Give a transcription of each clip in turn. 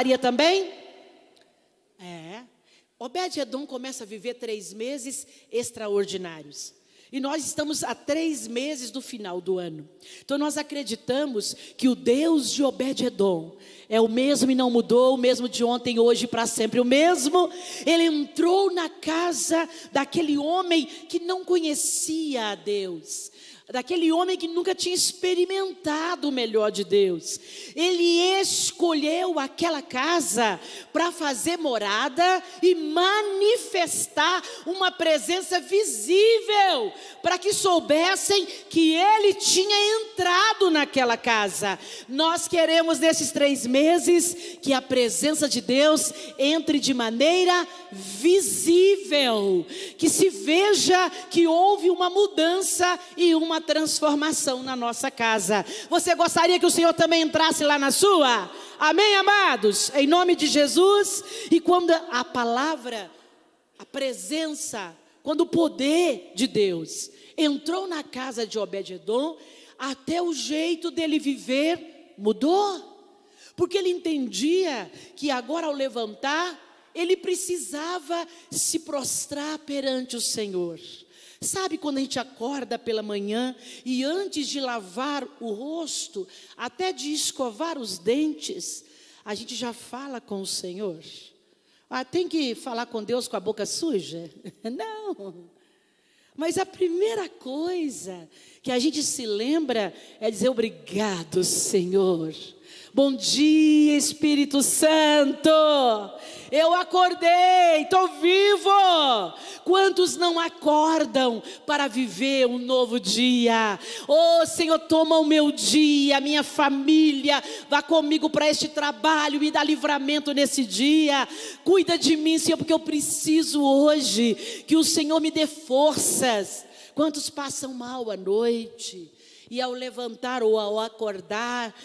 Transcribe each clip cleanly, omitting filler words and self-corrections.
gostaria também? Obed-edom começa a viver 3 meses extraordinários. E nós estamos a 3 meses do final do ano. Então nós acreditamos que o Deus de Obed-edom é o mesmo e não mudou, o mesmo de ontem, hoje e para sempre. O mesmo, ele entrou na casa daquele homem que não conhecia a Deus. Daquele homem que nunca tinha experimentado o melhor de Deus. Ele escolheu aquela casa para fazer morada e manifestar uma presença visível, para que soubessem que ele tinha entrado naquela casa. Nós queremos nesses 3 meses que a presença de Deus entre de maneira visível, que se veja que houve uma mudança e uma transformação na nossa casa. Você gostaria que o Senhor também entrasse lá na sua? Amém, amados? Em nome de Jesus. E quando a palavra, a presença, quando o poder de Deus entrou na casa de Obed-edom, até o jeito dele viver mudou, porque ele entendia que agora ao levantar, ele precisava se prostrar perante o Senhor. Sabe quando a gente acorda pela manhã e antes de lavar o rosto, até de escovar os dentes, a gente já fala com o Senhor? Tem que falar com Deus com a boca suja? Não. Mas a primeira coisa que a gente se lembra é dizer obrigado, Senhor. Bom dia, Espírito Santo. Eu acordei, estou vivo. Quantos não acordam para viver um novo dia? Oh, Senhor, toma o meu dia, a minha família, vá comigo para este trabalho, me dá livramento nesse dia. Cuida de mim, Senhor, porque eu preciso hoje que o Senhor me dê forças. Quantos passam mal à noite? E ao levantar ou ao acordar,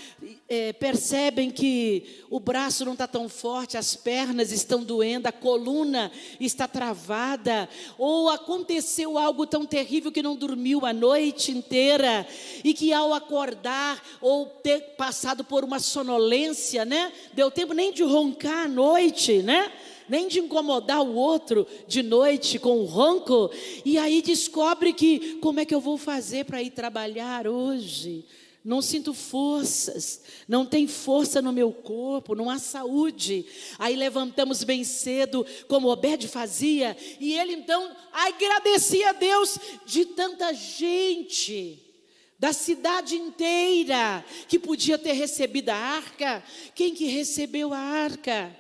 percebem que o braço não está tão forte, as pernas estão doendo, a coluna está travada, ou aconteceu algo tão terrível que não dormiu a noite inteira, e que ao acordar, ou ter passado por uma sonolência, né? Deu tempo nem de roncar à noite, né? Nem de incomodar o outro de noite com o ronco, e aí descobre que, como é que eu vou fazer para ir trabalhar hoje? Não sinto forças, não tem força no meu corpo, não há saúde. Aí levantamos bem cedo, como Obed fazia, e ele então agradecia a Deus de tanta gente, da cidade inteira, que podia ter recebido a arca. Quem que recebeu a arca?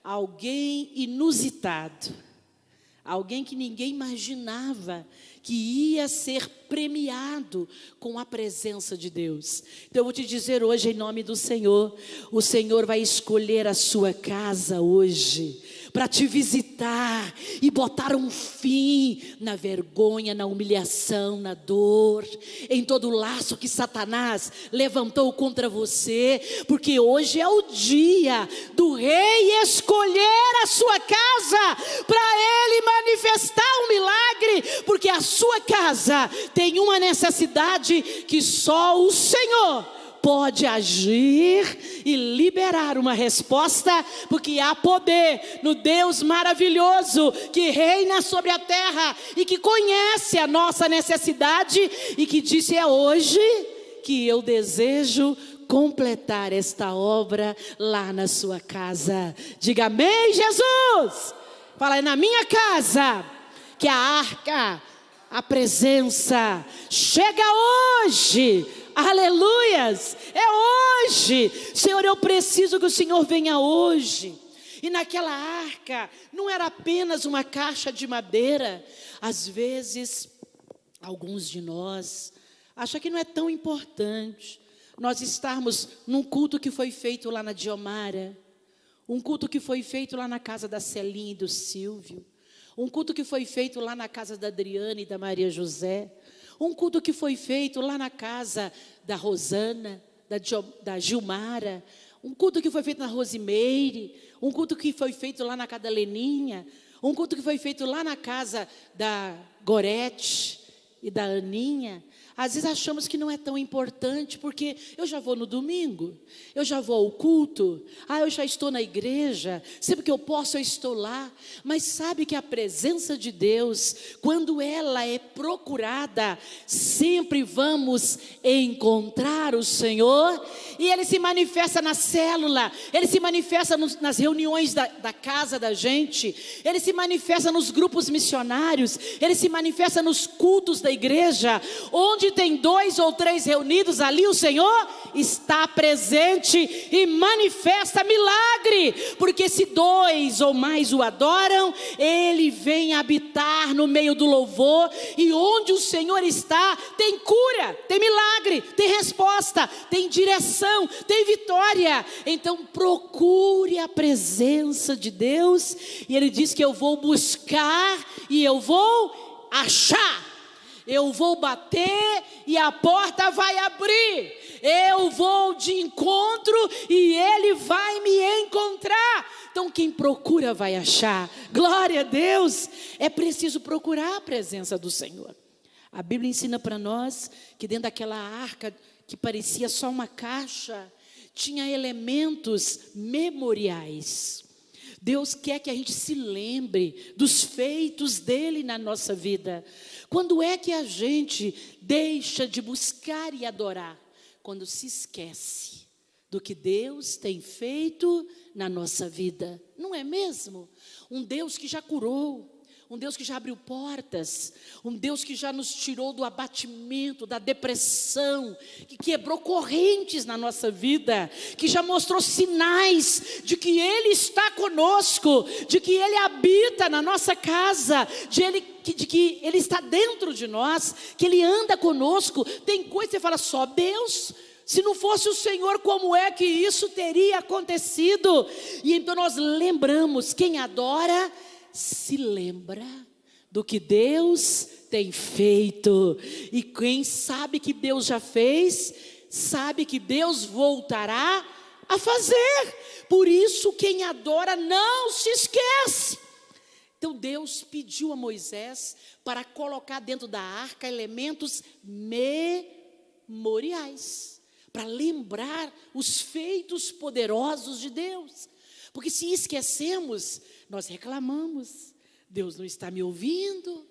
Alguém inusitado, alguém que ninguém imaginava que ia ser premiado com a presença de Deus. Então eu vou te dizer hoje em nome do Senhor, o Senhor vai escolher a sua casa hoje, para te visitar e botar um fim na vergonha, na humilhação, na dor, em todo o laço que Satanás levantou contra você, porque hoje é o dia do rei escolher a sua casa, para ele manifestar um milagre, porque a sua casa tem uma necessidade que só o Senhor pode agir e liberar uma resposta, porque há poder no Deus maravilhoso que reina sobre a terra e que conhece a nossa necessidade e que disse: é hoje que eu desejo completar esta obra lá na sua casa. Diga amém, Jesus. Fala, é na minha casa que a arca, a presença chega hoje. Aleluias, é hoje. Senhor, eu preciso que o Senhor venha hoje. E naquela arca não era apenas uma caixa de madeira. Às vezes, alguns de nós acham que não é tão importante nós estarmos num culto que foi feito lá na Diomara, um culto que foi feito lá na casa da Celinha e do Silvio, um culto que foi feito lá na casa da Adriana e da Maria José, um culto que foi feito lá na casa da Rosana, da Gilmara, um culto que foi feito na Rosimeire, um culto que foi feito lá na casa da Leninha, um culto que foi feito lá na casa da Gorete, e da Aninha, às vezes achamos que não é tão importante, porque eu já vou no domingo, eu já vou ao culto, eu já estou na igreja, sempre que eu posso eu estou lá. Mas sabe que a presença de Deus, quando ela é procurada, sempre vamos encontrar o Senhor, e Ele se manifesta na célula, Ele se manifesta nas reuniões da casa da gente, Ele se manifesta nos grupos missionários, Ele se manifesta nos cultos da igreja. Onde tem 2 ou 3 reunidos, ali o Senhor está presente e manifesta milagre, porque se 2 ou mais o adoram, Ele vem habitar no meio do louvor, e onde o Senhor está, tem cura, tem milagre, tem resposta, tem direção, tem vitória. Então procure a presença de Deus, e Ele diz que eu vou buscar e eu vou achar. Eu vou bater e a porta vai abrir. Eu vou de encontro e Ele vai me encontrar. Então quem procura vai achar. Glória a Deus. É preciso procurar a presença do Senhor. A Bíblia ensina para nós que dentro daquela arca que parecia só uma caixa, tinha elementos memoriais. Deus quer que a gente se lembre dos feitos dele na nossa vida. Quando é que a gente deixa de buscar e adorar? Quando se esquece do que Deus tem feito na nossa vida. Não é mesmo? Um Deus que já curou, um Deus que já abriu portas, um Deus que já nos tirou do abatimento, da depressão, que quebrou correntes na nossa vida, que já mostrou sinais de que Ele está conosco, de que Ele habita na nossa casa, de que Ele está dentro de nós, que Ele anda conosco. Tem coisa que você fala, só Deus. Se não fosse o Senhor, como é que isso teria acontecido? E então nós lembramos, quem adora se lembra do que Deus tem feito. E quem sabe que Deus já fez, sabe que Deus voltará a fazer. Por isso quem adora não se esquece. Então Deus pediu a Moisés para colocar dentro da arca elementos memoriais, para lembrar os feitos poderosos de Deus. Porque se esquecemos, nós reclamamos, Deus não está me ouvindo,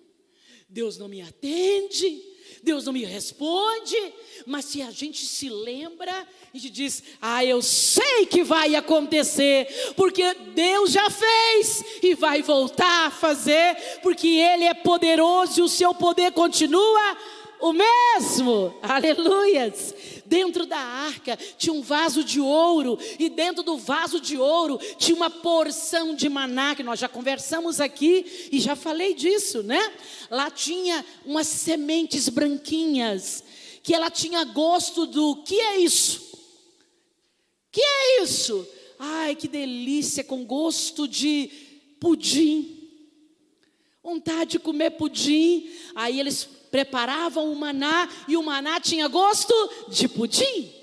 Deus não me atende, Deus não me responde. Mas se a gente se lembra, a gente diz, eu sei que vai acontecer, porque Deus já fez e vai voltar a fazer, porque Ele é poderoso e o seu poder continua o mesmo. Aleluias. Dentro da arca tinha um vaso de ouro, e dentro do vaso de ouro tinha uma porção de maná, que nós já conversamos aqui e já falei disso, né? Lá tinha umas sementes branquinhas, que ela tinha gosto do, que é isso? Que é isso? Ai, que delícia, com gosto de pudim. Vontade de comer pudim. Aí eles preparavam o maná, e o maná tinha gosto de pudim.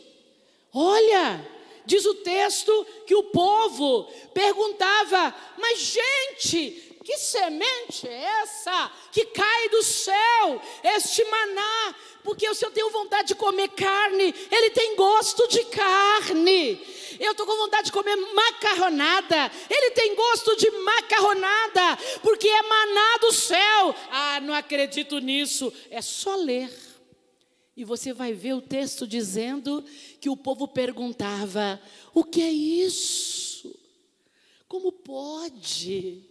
Olha, diz o texto que o povo perguntava, mas gente, que semente é essa que cai do céu, este maná? Porque se eu tenho vontade de comer carne, ele tem gosto de carne. Eu estou com vontade de comer macarronada, ele tem gosto de macarronada, porque é maná do céu. Não acredito nisso. É só ler, e você vai ver o texto dizendo que o povo perguntava, o que é isso? Como pode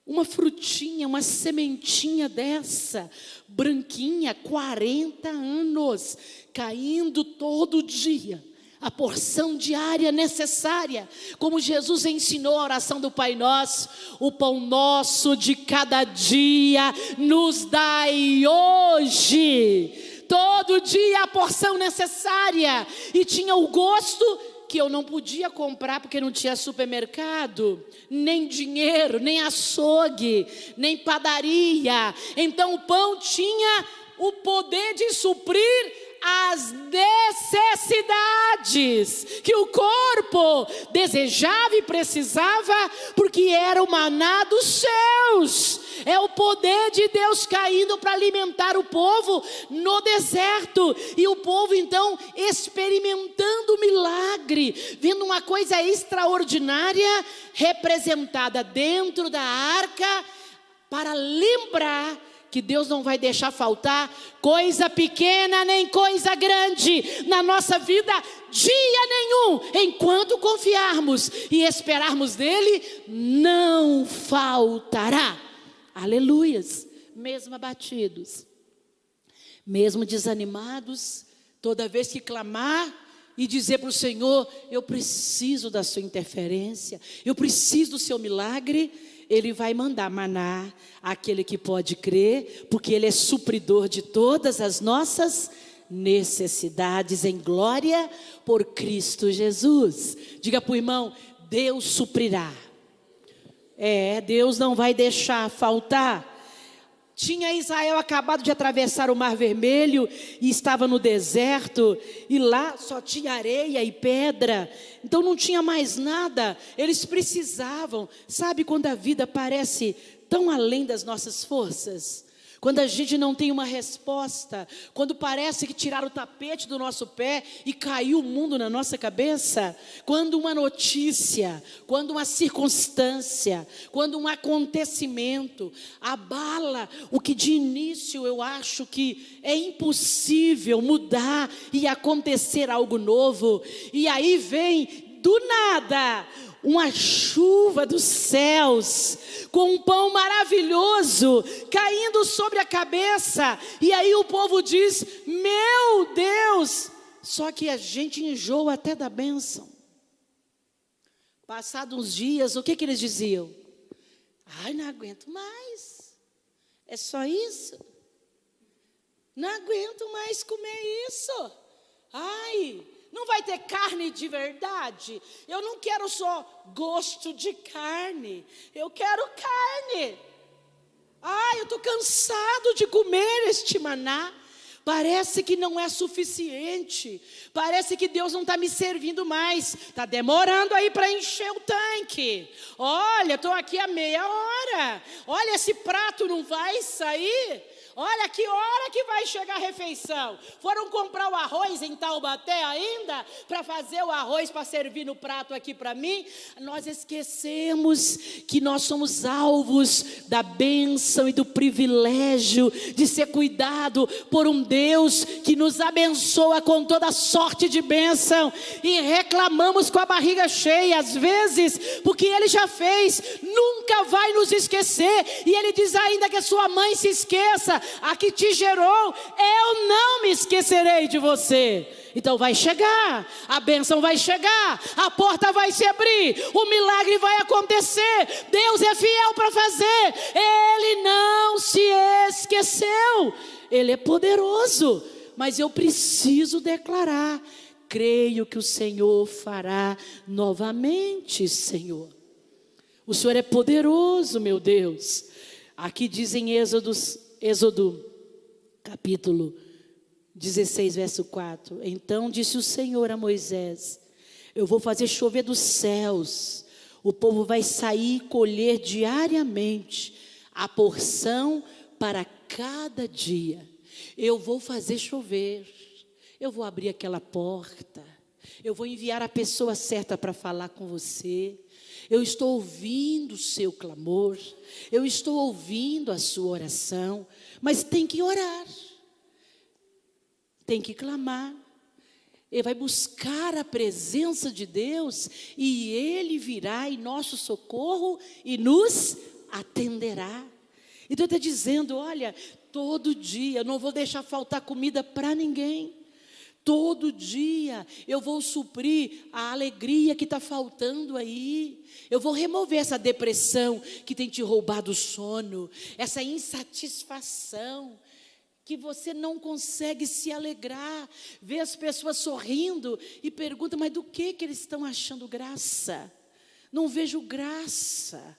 uma frutinha, uma sementinha dessa, branquinha, 40 anos, caindo todo dia, a porção diária necessária, como Jesus ensinou a oração do Pai Nosso, o pão nosso de cada dia nos dai hoje, todo dia a porção necessária, e tinha o gosto que eu não podia comprar, porque não tinha supermercado, nem dinheiro, nem açougue, nem padaria. Então o pão tinha o poder de suprir as necessidades que o corpo desejava e precisava, porque era o maná dos céus. É o poder de Deus caindo para alimentar o povo no deserto. E o povo então experimentando o milagre, vendo uma coisa extraordinária representada dentro da arca, para lembrar que Deus não vai deixar faltar coisa pequena nem coisa grande na nossa vida, dia nenhum, enquanto confiarmos e esperarmos dele, não faltará. Aleluias. Mesmo abatidos, mesmo desanimados, toda vez que clamar e dizer para o Senhor: eu preciso da sua interferência, eu preciso do seu milagre, Ele vai mandar maná àquele que pode crer, porque Ele é supridor de todas as nossas necessidades em glória por Cristo Jesus. Diga para o irmão: Deus suprirá. Deus não vai deixar faltar. Tinha Israel acabado de atravessar o Mar Vermelho e estava no deserto, e lá só tinha areia e pedra, então não tinha mais nada. Eles precisavam, sabe quando a vida parece tão além das nossas forças? Quando a gente não tem uma resposta, quando parece que tiraram o tapete do nosso pé e caiu o mundo na nossa cabeça, quando uma notícia, quando uma circunstância, quando um acontecimento abala o que de início eu acho que é impossível mudar e acontecer algo novo, e aí vem do nada uma chuva dos céus, com um pão maravilhoso caindo sobre a cabeça, e aí o povo diz: meu Deus! Só que a gente enjoa até da bênção. Passados uns dias, o que eles diziam? Ai, não aguento mais, é só isso? Não aguento mais comer isso. Ai, não vai ter carne de verdade? Eu não quero só gosto de carne, eu quero carne. Ai, eu estou cansado de comer este maná. Parece que não é suficiente, parece que Deus não está me servindo mais, está demorando aí para encher o tanque. Olha, estou aqui há meia hora, olha, esse prato não vai sair. Olha, que hora que vai chegar a refeição? Foram comprar o arroz em Taubaté ainda? Para fazer o arroz para servir no prato aqui para mim? Nós esquecemos que nós somos alvos da bênção e do privilégio de ser cuidado por um Deus que nos abençoa com toda sorte de bênção, e reclamamos com a barriga cheia às vezes, porque Ele já fez, nunca vai nos esquecer. E Ele diz ainda que a sua mãe se esqueça, a que te gerou, eu não me esquecerei de você. Então vai chegar, a bênção vai chegar, a porta vai se abrir, o milagre vai acontecer. Deus é fiel para fazer, Ele não se esqueceu, Ele é poderoso, mas eu preciso declarar: creio que o Senhor fará novamente, Senhor. O Senhor é poderoso, meu Deus. Aqui diz em Êxodo, capítulo 16, verso 4. Então disse o Senhor a Moisés: eu vou fazer chover dos céus, o povo vai sair e colher diariamente a porção para cada dia. Eu vou fazer chover, eu vou abrir aquela porta, eu vou enviar a pessoa certa para falar com você. Eu estou ouvindo o seu clamor, eu estou ouvindo a sua oração, mas tem que orar, tem que clamar. Ele vai buscar a presença de Deus, e Ele virá em nosso socorro e nos atenderá. Então Ele está dizendo: olha, todo dia eu não vou deixar faltar comida para ninguém. Todo dia eu vou suprir a alegria que está faltando aí. Eu vou remover essa depressão que tem te roubado o sono, essa insatisfação que você não consegue se alegrar. Vê as pessoas sorrindo e pergunta: mas do que eles estão achando graça? Não vejo graça,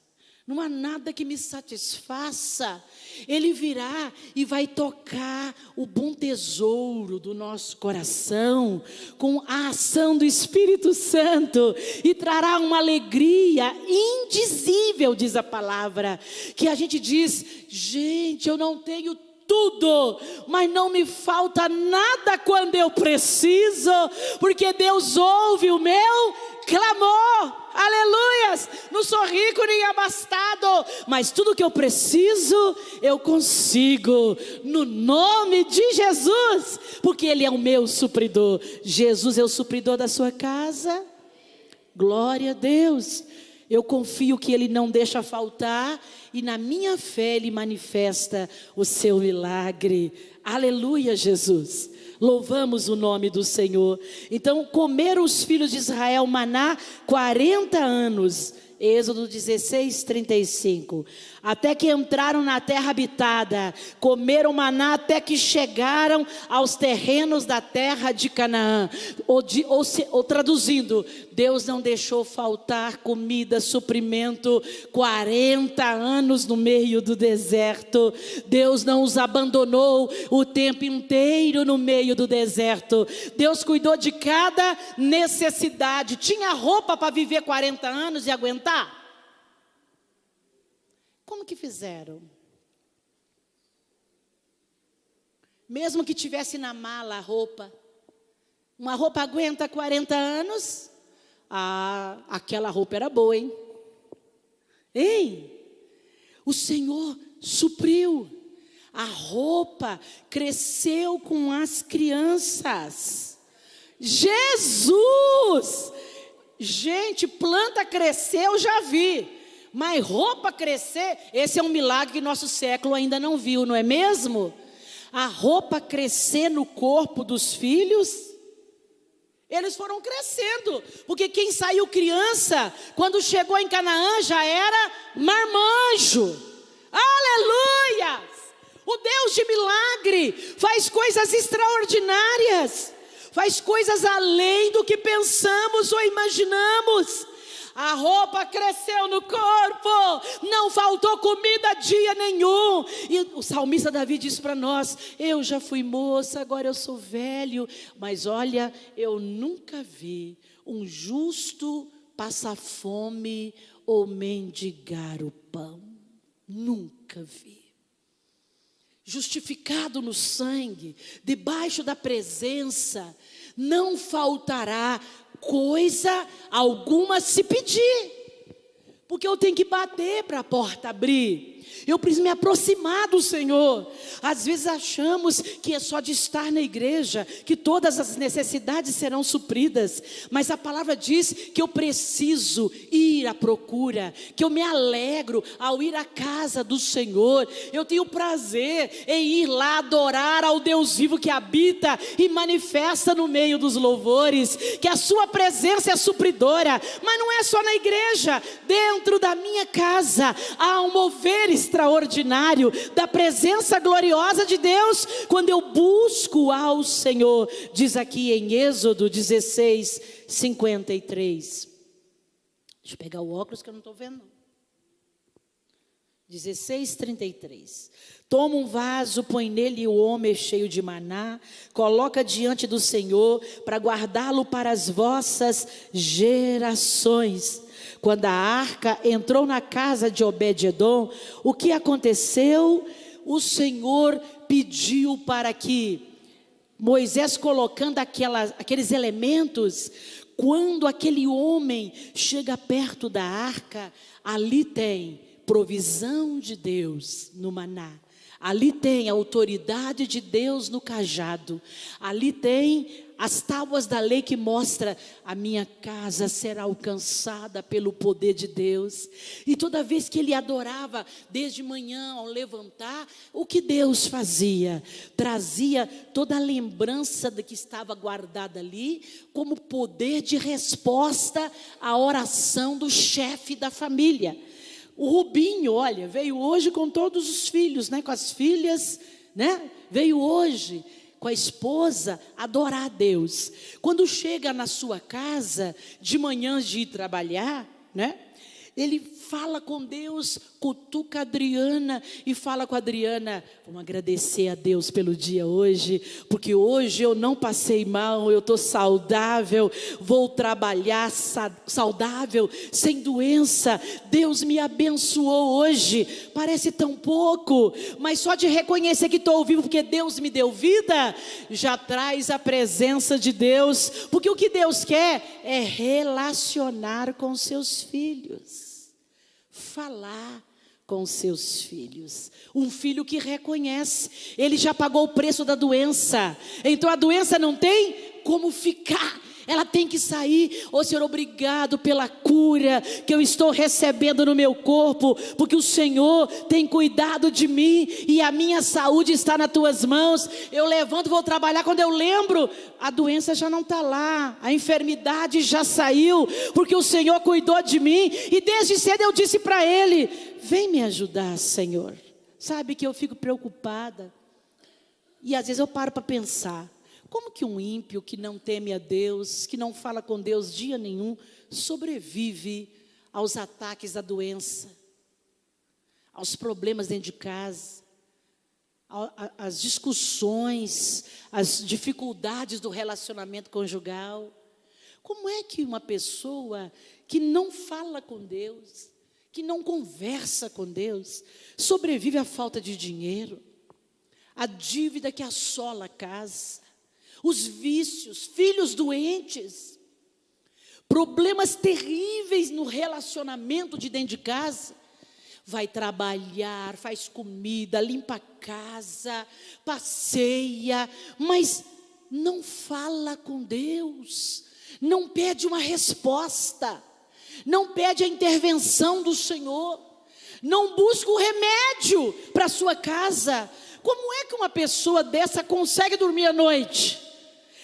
não há nada que me satisfaça. Ele virá e vai tocar o bom tesouro do nosso coração com a ação do Espírito Santo e trará uma alegria indizível, diz a palavra, que a gente diz: gente, eu não tenho tudo, mas não me falta nada quando eu preciso, porque Deus ouve o meu clamor. Aleluias, não sou rico nem abastado, mas tudo que eu preciso, eu consigo, no nome de Jesus, porque Ele é o meu supridor. Jesus é o supridor da sua casa, glória a Deus. Eu confio que Ele não deixa faltar, e na minha fé Ele manifesta o seu milagre. Aleluia, Jesus. Louvamos o nome do Senhor. Então comeram os filhos de Israel maná 40 anos. Êxodo 16, 35. Até que entraram na terra habitada, comeram maná até que chegaram aos terrenos da terra de Canaã. Ou traduzindo, Deus não deixou faltar comida, suprimento, 40 anos no meio do deserto. Deus não os abandonou o tempo inteiro no meio do deserto. Deus cuidou de cada necessidade. Tinha roupa para viver 40 anos e aguentar? Como que fizeram? Mesmo que tivesse na mala a roupa, uma roupa aguenta 40 anos? Ah, aquela roupa era boa, hein? Hein? O Senhor supriu. A roupa cresceu com as crianças. Jesus! Gente, planta crescer eu já vi, mas roupa crescer, esse é um milagre que nosso século ainda não viu, não é mesmo? A roupa crescer no corpo dos filhos, eles foram crescendo, porque quem saiu criança, quando chegou em Canaã já era marmanjo. Aleluia! O Deus de milagre faz coisas extraordinárias, faz coisas além do que pensamos ou imaginamos. A roupa cresceu no corpo, não faltou comida dia nenhum. E o salmista Davi diz para nós: eu já fui moça, agora eu sou velho, mas olha, eu nunca vi um justo passar fome ou mendigar o pão. Nunca vi. Justificado no sangue, debaixo da presença, não faltará coisa alguma se pedir, porque eu tenho que bater para a porta abrir. Eu preciso me aproximar do Senhor. Às vezes achamos que é só de estar na igreja que todas as necessidades serão supridas, mas a palavra diz que eu preciso ir à procura, que eu me alegro ao ir à casa do Senhor. Eu tenho prazer em ir lá adorar ao Deus vivo que habita e manifesta no meio dos louvores, que a sua presença é supridora. Mas não é só na igreja, dentro da minha casa há um mover extraordinário da presença gloriosa de Deus, quando eu busco ao Senhor. Diz aqui em Êxodo 16, 53. Deixa eu pegar o óculos que eu não estou vendo. 16, 33. Toma um vaso, põe nele o homem cheio de maná, coloca diante do Senhor para guardá-lo para as vossas gerações. Quando a arca entrou na casa de Obed-edom, o que aconteceu? O Senhor pediu para que Moisés, colocando aqueles elementos, quando aquele homem chega perto da arca, ali tem provisão de Deus no maná. Ali tem a autoridade de Deus no cajado. Ali tem as tábuas da lei que mostra: a minha casa será alcançada pelo poder de Deus. E toda vez que ele adorava, desde manhã ao levantar, o que Deus fazia? Trazia toda a lembrança de que estava guardada ali, como poder de resposta à oração do chefe da família. O Rubinho, olha, veio hoje com todos os filhos, né, com as filhas, né? Veio hoje com a esposa adorar a Deus. Quando chega na sua casa, de manhã de ir trabalhar, né? Ele fala com Deus, cutuca a Adriana e fala com a Adriana: vamos agradecer a Deus pelo dia hoje, porque hoje eu não passei mal, eu estou saudável, vou trabalhar saudável, sem doença, Deus me abençoou hoje. Parece tão pouco, mas só de reconhecer que estou vivo porque Deus me deu vida, já traz a presença de Deus, porque o que Deus quer é relacionar com seus filhos. Falar com seus filhos. Um filho que reconhece, ele já pagou o preço da doença, então a doença não tem como ficar, ela tem que sair. Ô Senhor, obrigado pela cura que eu estou recebendo no meu corpo, porque o Senhor tem cuidado de mim e a minha saúde está nas tuas mãos. Eu levanto, vou trabalhar, quando eu lembro, a doença já não está lá, a enfermidade já saiu, porque o Senhor cuidou de mim. E desde cedo eu disse para Ele: vem me ajudar, Senhor. Sabe que eu fico preocupada, e às vezes eu paro para pensar: como que um ímpio que não teme a Deus, que não fala com Deus dia nenhum, sobrevive aos ataques da doença, aos problemas dentro de casa, às discussões, às dificuldades do relacionamento conjugal? Como é que uma pessoa que não fala com Deus, que não conversa com Deus, sobrevive à falta de dinheiro, à dívida que assola a casa, os vícios, filhos doentes, problemas terríveis no relacionamento de dentro de casa? Vai trabalhar, faz comida, limpa a casa, passeia, mas não fala com Deus, não pede uma resposta, não pede a intervenção do Senhor, não busca o remédio para a sua casa. Como é que uma pessoa dessa consegue dormir à noite?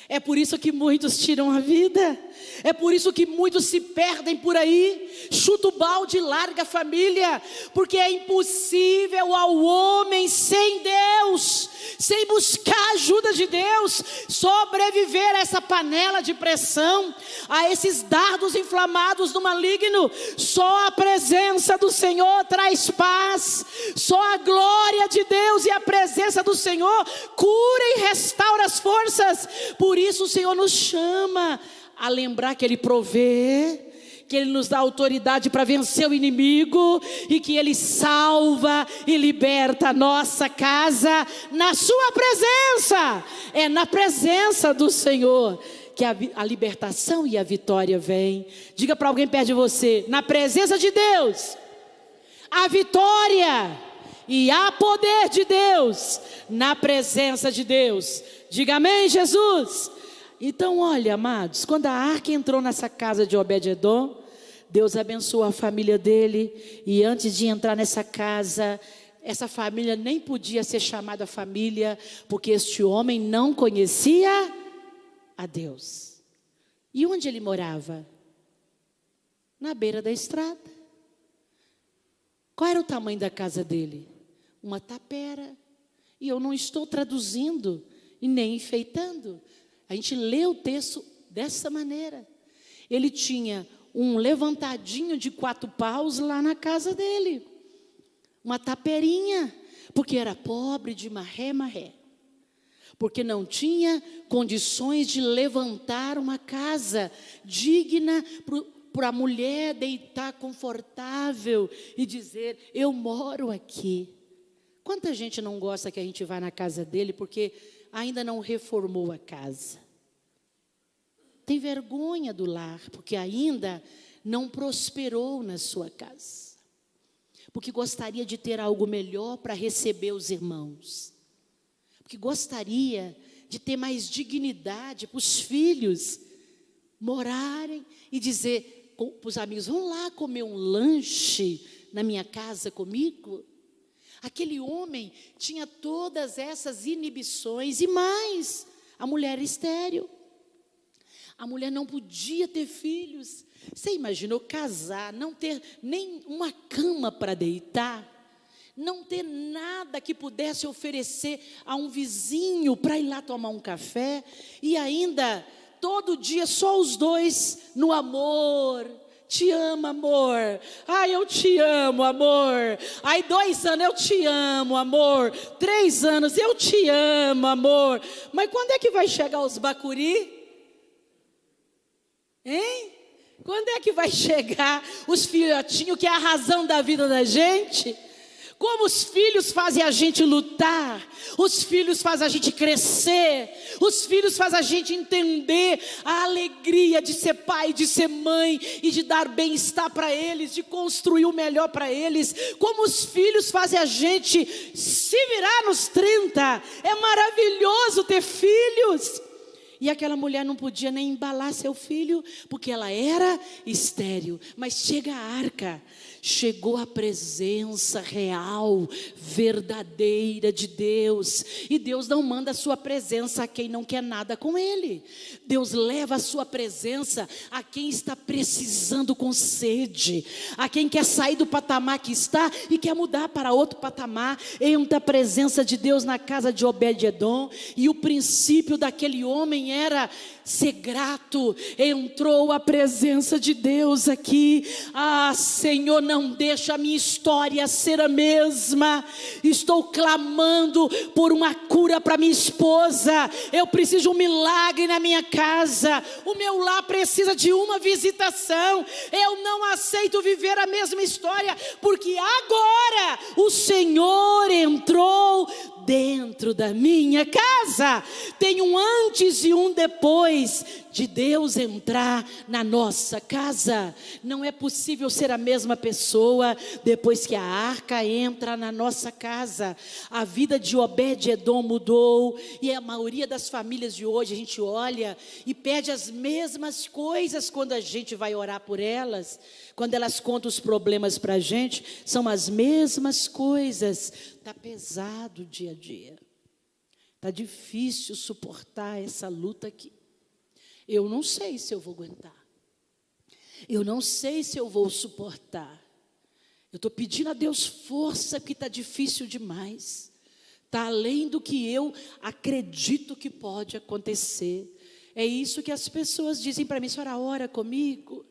É por isso que muitos tiram a vida, é por isso que muitos se perdem por aí, chuta o balde, larga a família, porque é impossível ao homem sem Deus, sem buscar a ajuda de Deus, sobreviver a essa panela de pressão, a esses dardos inflamados do maligno. Só a presença do Senhor traz paz, só a glória de Deus e a presença do Senhor cura e restaura as forças. Por isso o Senhor nos chama a lembrar que Ele provê, que Ele nos dá autoridade para vencer o inimigo, e que Ele salva e liberta a nossa casa na sua presença. É na presença do Senhor que a libertação e a vitória vem. Diga para alguém perto de você: na presença de Deus, a vitória e há poder de Deus na presença de Deus. Diga amém, Jesus. Então olha, amados, quando a arca entrou nessa casa de Obed-edom, Deus abençoou a família dele, e antes de entrar nessa casa, essa família nem podia ser chamada família, porque este homem não conhecia a Deus. E onde ele morava? Na beira da estrada. Qual era o tamanho da casa dele? Uma tapera. E eu não estou traduzindo e nem enfeitando. A gente lê o texto dessa maneira. Ele tinha um levantadinho de 4 paus lá na casa dele, uma taperinha, porque era pobre de maré, porque não tinha condições de levantar uma casa digna para a mulher deitar confortável e dizer: eu moro aqui. Quanta gente não gosta que a gente vá na casa dele porque ainda não reformou a casa? Tem vergonha do lar, porque ainda não prosperou na sua casa, porque gostaria de ter algo melhor para receber os irmãos, porque gostaria de ter mais dignidade para os filhos morarem e dizer para os amigos: vão lá comer um lanche na minha casa comigo. Aquele homem tinha todas essas inibições e mais, a mulher era estéril. A mulher não podia ter filhos. Você imaginou casar, não ter nem uma cama para deitar, não ter nada que pudesse oferecer a um vizinho para ir lá tomar um café, e ainda todo dia só os dois no amor, te amo, amor. Ai, eu te amo, amor. Aí 2 anos, eu te amo, amor. 3 anos, eu te amo, amor. Mas quando é que vai chegar os bacuri? Hein? Quando é que vai chegar os filhotinhos, que é a razão da vida da gente? Como os filhos fazem a gente lutar, os filhos fazem a gente crescer, os filhos fazem a gente entender a alegria de ser pai, de ser mãe e de dar bem-estar para eles, de construir o melhor para eles. Como os filhos fazem a gente se virar nos 30, é maravilhoso ter filhos. E aquela mulher não podia nem embalar seu filho, porque ela era estéril. Mas chega a arca, chegou a presença real, verdadeira de Deus. E Deus não manda a sua presença a quem não quer nada com Ele. Deus leva a sua presença a quem está precisando com sede, a quem quer sair do patamar que está e quer mudar para outro patamar. Entra a presença de Deus na casa de Obed-edom, e o princípio daquele homem era ser grato. Entrou a presença de Deus aqui. Ah, Senhor, não deixa a minha história ser a mesma. Estou clamando por uma cura para minha esposa. Eu preciso de um milagre na minha casa. O meu lar precisa de uma visitação. Eu não aceito viver a mesma história, porque agora o Senhor entrou dentro da minha casa. Tem um antes e um depois de Deus entrar na nossa casa. Não é possível ser a mesma pessoa depois que a arca entra na nossa casa. A vida de Obed-edom mudou, e a maioria das famílias de hoje, a gente olha e pede as mesmas coisas quando a gente vai orar por elas. Quando elas contam os problemas para a gente, são as mesmas coisas. Está pesado o dia a dia. Está difícil suportar essa luta aqui. Eu não sei se eu vou aguentar. Eu não sei se eu vou suportar. Eu estou pedindo a Deus força, porque está difícil demais. Está além do que eu acredito que pode acontecer. É isso que as pessoas dizem para mim: senhora, ora comigo.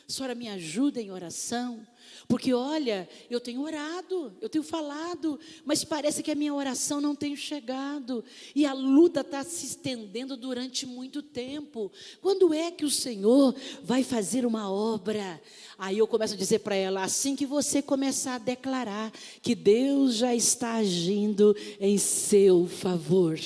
A senhora me ajuda em oração, porque olha, eu tenho orado, eu tenho falado, mas parece que a minha oração não tem chegado, e a luta está se estendendo durante muito tempo. Quando é que o Senhor vai fazer uma obra? Aí eu começo a dizer para ela: assim que você começar a declarar que Deus já está agindo em seu favor,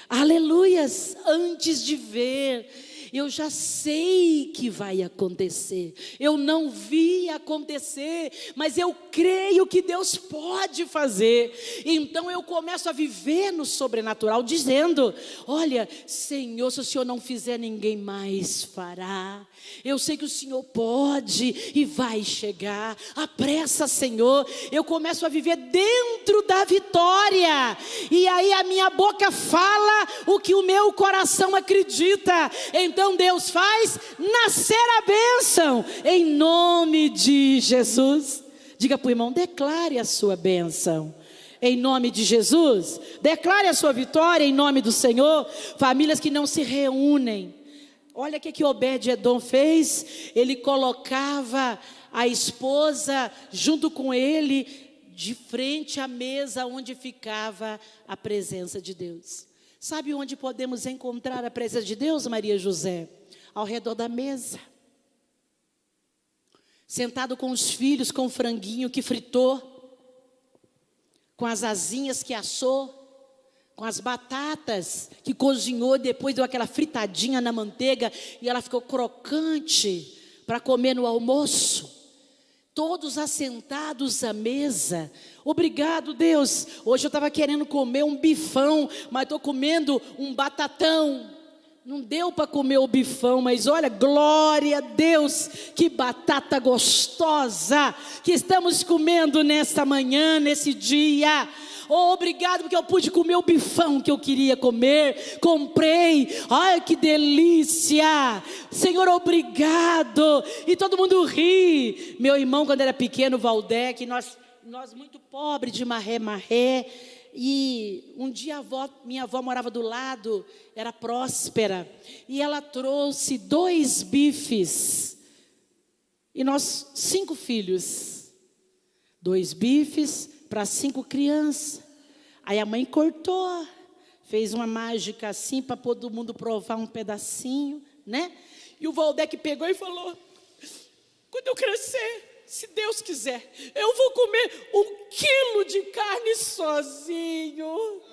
aleluias, antes de ver, eu já sei que vai acontecer. Eu não vi acontecer, mas eu creio que Deus pode fazer. Então eu começo a viver no sobrenatural, dizendo: olha, Senhor, se o Senhor não fizer, ninguém mais fará. Eu sei que o Senhor pode e vai chegar. Apressa, Senhor. Eu começo a viver dentro da vitória, e aí a minha boca fala o que o meu coração acredita. Então Deus faz nascer a bênção em nome de Jesus. Diga para o irmão: declare a sua bênção em nome de Jesus. Declare a sua vitória em nome do Senhor. Famílias que não se reúnem. Olha o que Obed-edom fez. Ele colocava a esposa junto com ele, de frente à mesa onde ficava a presença de Deus. Sabe onde podemos encontrar a presença de Deus, Maria José? Ao redor da mesa. Sentado com os filhos, com o franguinho que fritou, com as asinhas que assou, com as batatas que cozinhou, depois deu aquela fritadinha na manteiga e ela ficou crocante para comer no almoço. Todos assentados à mesa. Obrigado, Deus. Hoje eu estava querendo comer um bifão, mas estou comendo um batatão. Não deu para comer o bifão, mas olha, glória a Deus, que batata gostosa que estamos comendo nesta manhã, nesse dia. Oh, obrigado, porque eu pude comer o bifão que eu queria comer. Comprei, ai que delícia. Senhor, obrigado. E todo mundo ri. Meu irmão, quando era pequeno, Valdec, nós muito pobres de marré. E um dia minha avó morava do lado, era próspera, e ela trouxe 2 bifes. E nós, 5 filhos, 2 bifes para 5 crianças. Aí a mãe cortou, fez uma mágica assim para todo mundo provar um pedacinho, né? E o Valdec pegou e falou: quando eu crescer, se Deus quiser, eu vou comer 1 quilo de carne sozinho.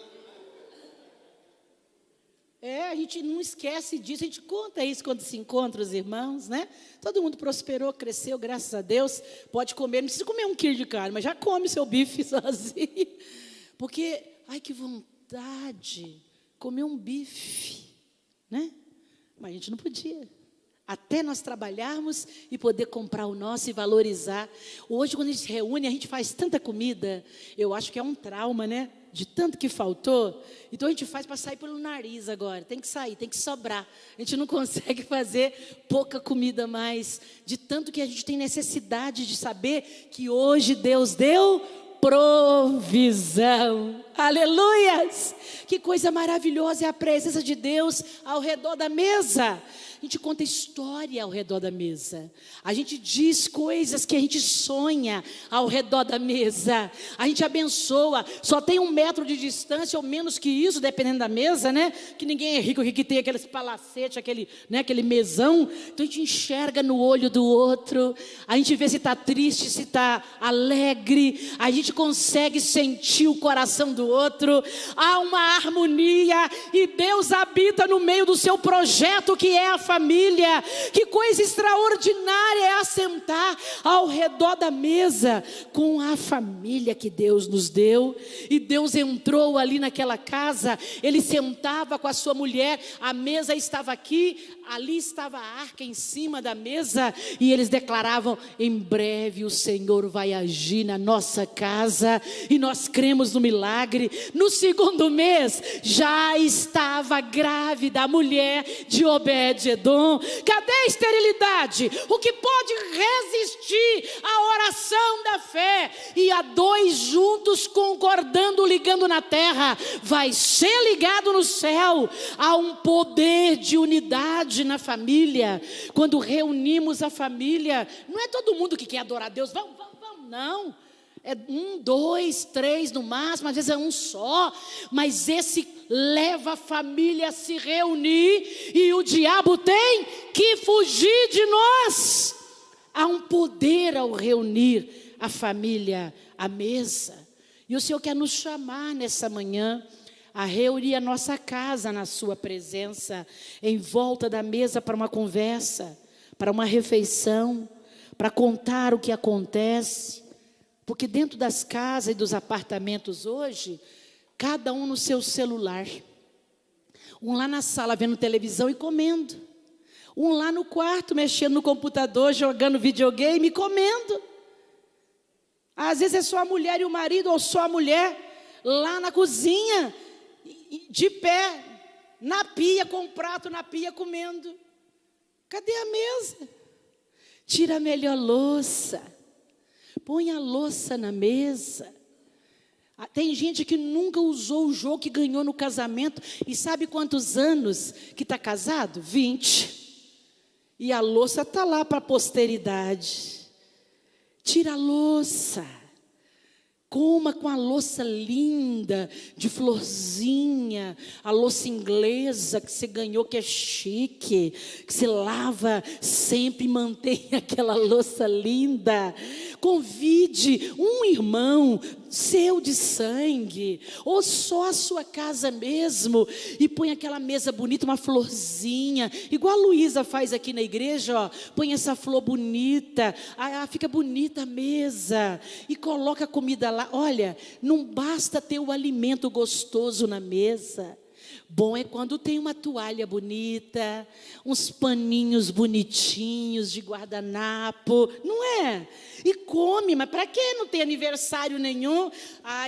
A gente não esquece disso, a gente conta isso quando se encontra os irmãos, né? Todo mundo prosperou, cresceu, graças a Deus. Pode comer, não precisa comer 1 quilo de carne, mas já come seu bife sozinho. Porque, ai que vontade, comer um bife, né? Mas a gente não podia. Até nós trabalharmos e poder comprar o nosso e valorizar. Hoje, quando a gente se reúne, a gente faz tanta comida, eu acho que é um trauma, né? De tanto que faltou, então a gente faz para sair pelo nariz agora, tem que sair, tem que sobrar, a gente não consegue fazer pouca comida mais, de tanto que a gente tem necessidade de saber que hoje Deus deu provisão, aleluias, que coisa maravilhosa é a presença de Deus ao redor da mesa. A gente conta história ao redor da mesa. A gente diz coisas que a gente sonha ao redor da mesa. A gente abençoa. Só tem 1 metro de distância ou menos que isso, dependendo da mesa, né? Que ninguém é rico, que tem aqueles palacetes, aquele mesão. Então a gente enxerga no olho do outro. A gente vê se está triste, se está alegre. A gente consegue sentir o coração do outro. Há uma harmonia e Deus habita no meio do seu projeto, que é a família. Que coisa extraordinária é assentar ao redor da mesa com a família que Deus nos deu. E Deus entrou ali naquela casa, ele sentava com a sua mulher, a mesa estava aqui, ali estava a arca em cima da mesa, e eles declaravam: em breve o Senhor vai agir na nossa casa, e nós cremos no milagre. No 2º mês, já estava grávida a mulher de Obed-Edom. Cadê a esterilidade? O que pode resistir à oração da fé? E a 2 juntos concordando, ligando na terra, vai ser ligado no céu. Há um poder de unidade na família. Quando reunimos a família, não é todo mundo que quer adorar a Deus, vamos, não. É 1, 2, 3 no máximo, às vezes é 1 só, mas esse leva a família a se reunir, e o diabo tem que fugir de nós. Há um poder ao reunir a família à mesa, e o Senhor quer nos chamar nessa manhã a reunir a nossa casa na sua presença, em volta da mesa, para uma conversa, para uma refeição, para contar o que acontece. Porque dentro das casas e dos apartamentos hoje, cada um no seu celular. Um lá na sala vendo televisão e comendo. Um lá no quarto mexendo no computador, jogando videogame e comendo. Às vezes é só a mulher e o marido, ou só a mulher lá na cozinha, de pé, na pia, com um prato na pia, comendo. Cadê a mesa? Tira a melhor louça. Põe a louça na mesa. Tem gente que nunca usou o jogo que ganhou no casamento. E sabe quantos anos que está casado? 20. E a louça está lá para a posteridade. Tira a louça. Coma com a louça linda, de florzinha, a louça inglesa que você ganhou, que é chique, que você lava sempre e mantém aquela louça linda. Convide um irmão seu de sangue, ou só a sua casa mesmo, e põe aquela mesa bonita, uma florzinha, igual a Luísa faz aqui na igreja, ó, põe essa flor bonita, fica bonita a mesa, e coloca a comida lá. Olha, não basta ter o alimento gostoso na mesa. Bom é quando tem uma toalha bonita, uns paninhos bonitinhos de guardanapo, não é? E come, mas para que não tem aniversário nenhum?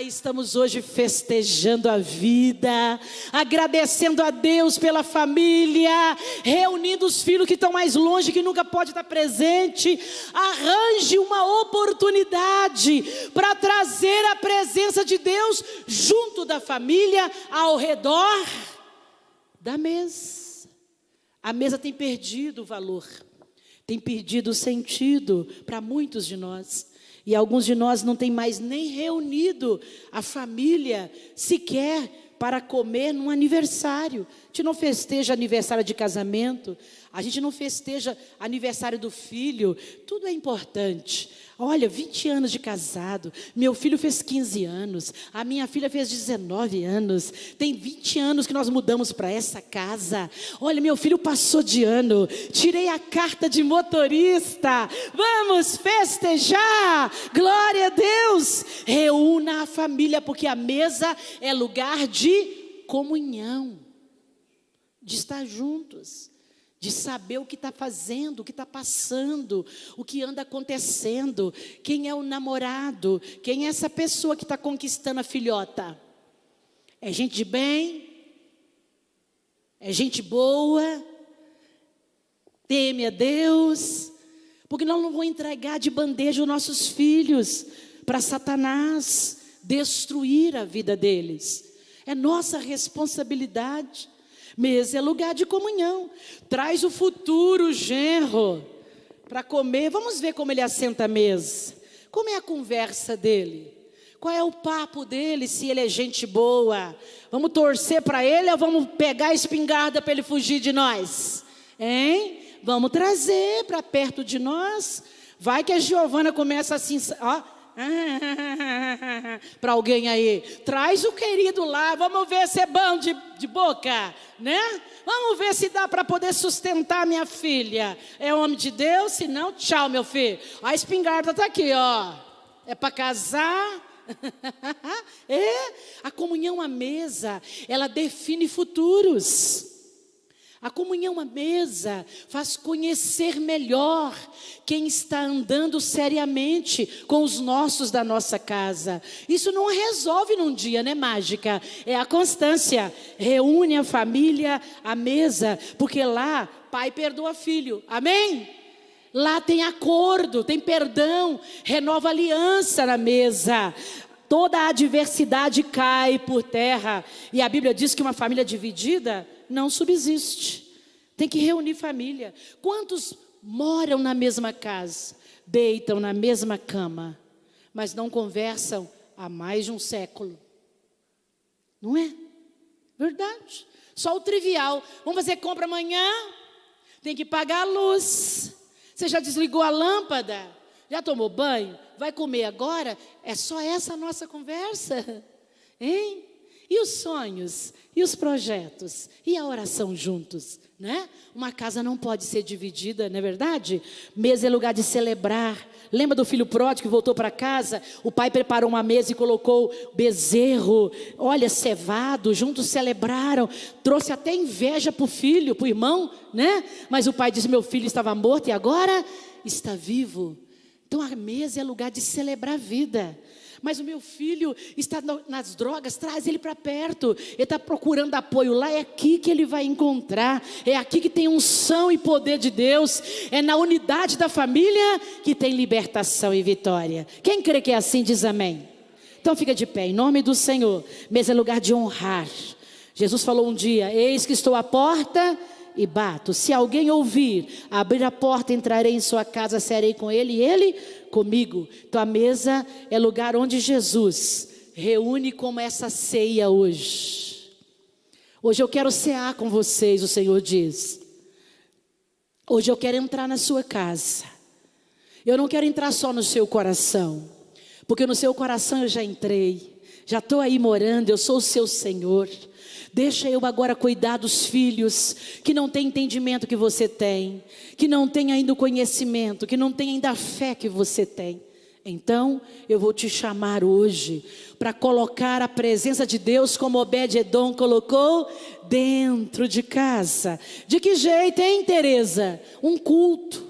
Estamos hoje festejando a vida, agradecendo a Deus pela família, reunindo os filhos que estão mais longe, que nunca pode estar presente. Arranje uma oportunidade para trazer a presença de Deus junto da família, ao redor da mesa. A mesa tem perdido o valor, tem perdido o sentido para muitos de nós. E alguns de nós não tem mais nem reunido a família sequer para comer num aniversário. A gente não festeja aniversário de casamento, a gente não festeja aniversário do filho, tudo é importante. Olha, 20 anos de casado, meu filho fez 15 anos, a minha filha fez 19 anos, tem 20 anos que nós mudamos para essa casa. Olha, meu filho passou de ano, tirei a carta de motorista, vamos festejar, glória a Deus. Reúna a família, porque a mesa é lugar de comunhão, de estar juntos, de saber o que está fazendo, o que está passando, o que anda acontecendo, quem é o namorado, quem é essa pessoa que está conquistando a filhota. É gente de bem? É gente boa? Teme a Deus? Porque nós não vamos entregar de bandeja os nossos filhos para Satanás destruir a vida deles. É nossa responsabilidade. Mesa é lugar de comunhão. Traz o futuro genro para comer. Vamos ver como ele assenta a mesa. Como é a conversa dele? Qual é o papo dele, se ele é gente boa? Vamos torcer para ele ou vamos pegar a espingarda para ele fugir de nós? Hein? Vamos trazer para perto de nós. Vai que a Giovana começa assim, ó. Para alguém aí, traz o querido lá, vamos ver se é bom de boca, né? Vamos ver se dá para poder sustentar minha filha. É homem de Deus? Se não, tchau, meu filho. A espingarda está aqui, ó. É para casar. A comunhão à mesa, ela define futuros. A comunhão à mesa faz conhecer melhor quem está andando seriamente com os nossos da nossa casa. Isso não resolve num dia, né, mágica? É a constância. Reúne a família à mesa, porque lá pai perdoa filho. Amém? Lá tem acordo, tem perdão, renova aliança na mesa. Toda a adversidade cai por terra. E a Bíblia diz que uma família dividida não subsiste. Tem que reunir família. Quantos moram na mesma casa, deitam na mesma cama, mas não conversam há mais de um século? Não é? Verdade. Só o trivial. Vamos fazer compra amanhã? Tem que pagar a luz. Você já desligou a lâmpada? Já tomou banho? Vai comer agora? É só essa a nossa conversa? Hein? E os sonhos? E os projetos? E a oração juntos? Né? Uma casa não pode ser dividida, não é verdade? Mesa é lugar de celebrar. Lembra do filho pródigo que voltou para casa? O pai preparou uma mesa e colocou bezerro, olha, cevado, juntos celebraram. Trouxe até inveja para o filho, para o irmão, né? Mas o pai disse, meu filho estava morto e agora está vivo. Então a mesa é lugar de celebrar a vida. Mas o meu filho está nas drogas, traz ele para perto. Ele está procurando apoio lá, é aqui que ele vai encontrar. É aqui que tem unção e poder de Deus. É na unidade da família que tem libertação e vitória. Quem crê que é assim, diz amém. Então fica de pé, em nome do Senhor. Mesa é lugar de honrar. Jesus falou um dia, eis que estou à porta e bato. Se alguém ouvir, abrir a porta, entrarei em sua casa, cearei com ele e ele comigo. Então a mesa é lugar onde Jesus reúne como essa ceia hoje. Hoje eu quero cear com vocês, o Senhor diz. Hoje eu quero entrar na sua casa. Eu não quero entrar só no seu coração, porque no seu coração eu já entrei, já estou aí morando, eu sou o seu Senhor. Deixa eu agora cuidar dos filhos que não têm entendimento que você tem, que não têm ainda o conhecimento, que não têm ainda a fé que você tem. Então eu vou te chamar hoje para colocar a presença de Deus como Obed-Edom colocou dentro de casa. De que jeito, hein, Tereza? Um culto.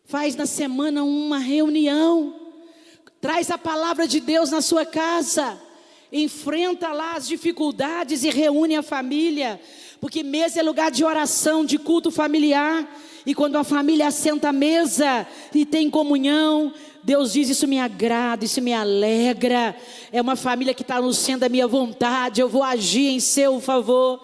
Faz na semana uma reunião. Traz a palavra de Deus na sua casa. Enfrenta lá as dificuldades e reúne a família, porque mesa é lugar de oração, de culto familiar. E quando a família assenta à mesa e tem comunhão, Deus diz, isso me agrada, isso me alegra. É uma família que está no centro da minha vontade, eu vou agir em seu favor.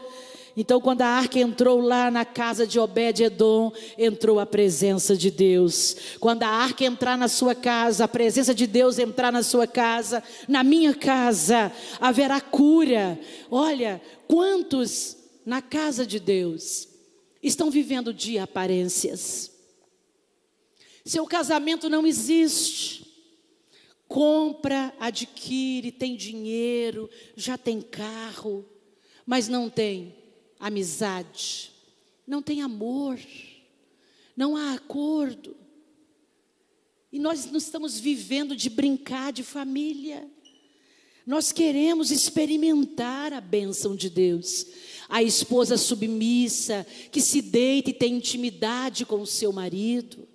Então, quando a arca entrou lá na casa de Obed-edom, entrou a presença de Deus. Quando a arca entrar na sua casa, a presença de Deus entrar na sua casa, na minha casa, haverá cura. Olha, quantos na casa de Deus estão vivendo de aparências? Seu casamento não existe. Compra, adquire, tem dinheiro, já tem carro, mas não tem amizade, não tem amor, não há acordo. E nós não estamos vivendo de brincar de família. Nós queremos experimentar a bênção de Deus. A esposa submissa, que se deita e tem intimidade com o seu marido,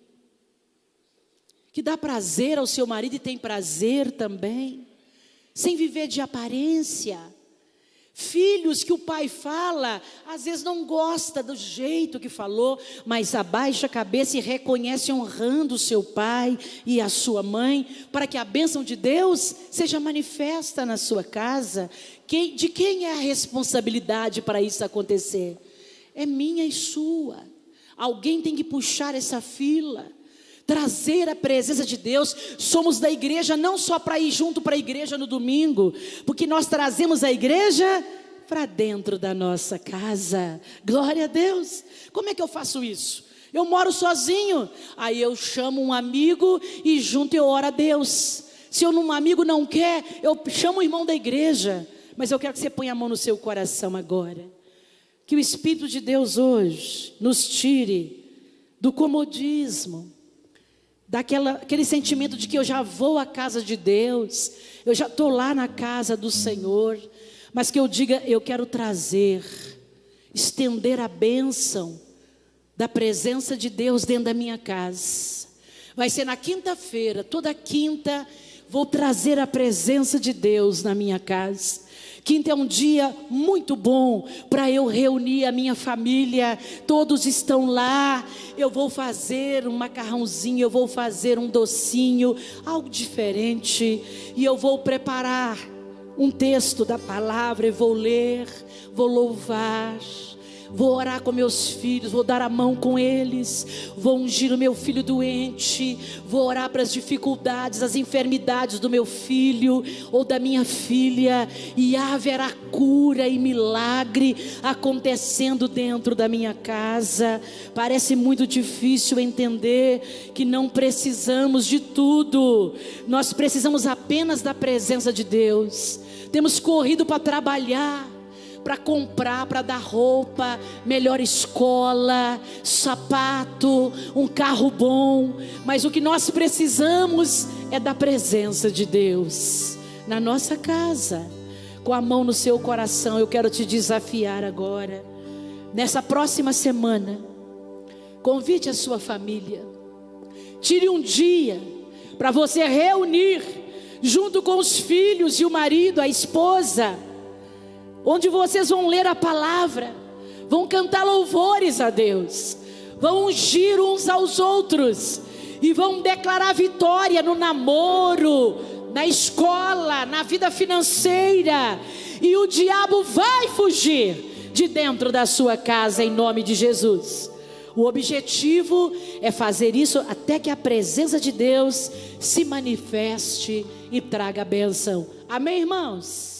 que dá prazer ao seu marido e tem prazer também, sem viver de aparência. Filhos que o pai fala, às vezes não gosta do jeito que falou, mas abaixa a cabeça e reconhece honrando o seu pai e a sua mãe, para que a bênção de Deus seja manifesta na sua casa. De quem é a responsabilidade para isso acontecer? É minha e sua. Alguém tem que puxar essa fila, trazer a presença de Deus. Somos da igreja não só para ir junto para a igreja no domingo, porque nós trazemos a igreja para dentro da nossa casa. Glória a Deus. Como é que eu faço isso? Eu moro sozinho, aí eu chamo um amigo e junto eu oro a Deus. Se um amigo não quer, eu chamo o irmão da igreja. Mas eu quero que você ponha a mão no seu coração agora, que o Espírito de Deus hoje nos tire do comodismo, aquele sentimento de que eu já vou à casa de Deus, eu já estou lá na casa do Senhor, mas que eu diga, eu quero trazer, estender a bênção da presença de Deus dentro da minha casa. Vai ser na quinta-feira, toda quinta, vou trazer a presença de Deus na minha casa. Quinta é um dia muito bom para eu reunir a minha família, todos estão lá. Eu vou fazer um macarrãozinho, eu vou fazer um docinho, algo diferente, e eu vou preparar um texto da palavra, e vou ler, vou louvar, vou orar com meus filhos, vou dar a mão com eles, vou ungir o meu filho doente, vou orar para as dificuldades, as enfermidades do meu filho ou da minha filha, e haverá cura e milagre acontecendo dentro da minha casa. Parece muito difícil entender que não precisamos de tudo, nós precisamos apenas da presença de Deus. Temos corrido para trabalhar, para comprar, para dar roupa, melhor escola, sapato, um carro bom, mas o que nós precisamos é da presença de Deus na nossa casa. Com a mão no seu coração, eu quero te desafiar agora, nessa próxima semana, convide a sua família, tire um dia para você reunir, junto com os filhos e o marido, a esposa, onde vocês vão ler a palavra, vão cantar louvores a Deus, vão ungir uns aos outros, e vão declarar vitória no namoro, na escola, na vida financeira, e o diabo vai fugir de dentro da sua casa em nome de Jesus. O objetivo é fazer isso até que a presença de Deus se manifeste e traga a bênção. Amém, irmãos?